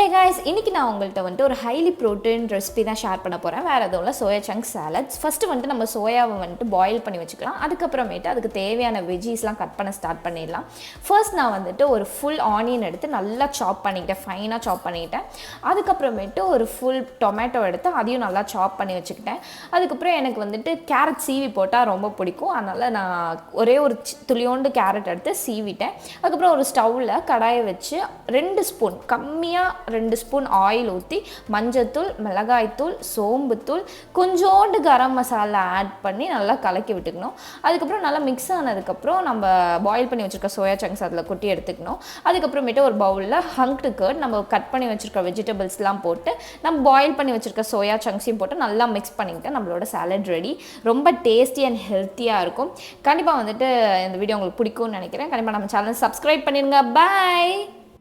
Hey guys, இன்னைக்கு நான் உங்கள்கிட்ட வந்துட்டு ஒரு ஹைலி ப்ரோட்டீன் ரெசிபி தான் ஷேர் பண்ண போகிறேன். வேறு எதுவும் இல்லை, சோயா சங்க் சாலட்ஸ். ஃபஸ்ட்டு வந்துட்டு நம்ம சோயாவை வந்துட்டு பாயில் பண்ணி வச்சுக்கலாம். அதுக்கப்புறமேட்டு அதுக்கு தேவையான வெஜ்ஜீஸ்லாம் கட் பண்ண ஸ்டார்ட் பண்ணிடலாம். ஃபர்ஸ்ட் நான் வந்துட்டு ஒரு ஃபுல் ஆனியன் எடுத்து நல்லா சாப் பண்ணிக்கிட்டேன், ஃபைனாக சாப் பண்ணிக்கிட்டேன். அதுக்கப்புறமேட்டு ஒரு ஃபுல் டொமேட்டோ எடுத்து அதையும் நல்லா சாப் பண்ணி வச்சுக்கிட்டேன். அதுக்கப்புறம் எனக்கு வந்துட்டு கேரட் சீவி போட்டால் ரொம்ப பிடிக்கும், அதனால் நான் ஒரே ஒரு துளியோண்டு கேரட் எடுத்து சீவிட்டேன். அதுக்கப்புறம் ஒரு ஸ்டவ்வில் கடாயை வச்சு 2 ஸ்பூன் கம்மியாக 2 ஸ்பூன் ஆயில் ஊற்றி மஞ்சத்தூள், மிளகாய்த்தூள், சோம்புத்தூள், கொஞ்சோண்டு கரம் மசாலா ஆட் பண்ணி நல்லா கலக்கி விட்டுக்கணும். அதுக்கப்புறம் நல்லா மிக்ஸ் ஆனதுக்கப்புறம் நம்ம பாயில் பண்ணி வச்சுருக்க சோயா சங்க்ஸ் அதில் கொட்டி எடுத்துக்கணும். அதுக்கப்புறமேட்டு ஒரு பவுலில் ஹங்க்டு கர்ட், நம்ம கட் பண்ணி வச்சுருக்க வெஜிடபிள்ஸ்லாம் போட்டு நம்ம பாயில் பண்ணி வச்சுருக்க சோயா சங்க்ஸையும் போட்டு நல்லா மிக்ஸ் பண்ணிக்கிட்டு நம்மளோட சாலட் ரெடி. ரொம்ப டேஸ்டி அண்ட் ஹெல்த்தியாக இருக்கும். கண்டிப்பாக வந்துட்டு இந்த வீடியோ உங்களுக்கு பிடிக்கும்னு நினைக்கிறேன். கண்டிப்பாக நம்ம சேனல் சப்ஸ்கிரைப் பண்ணிடுங்க. பாய்.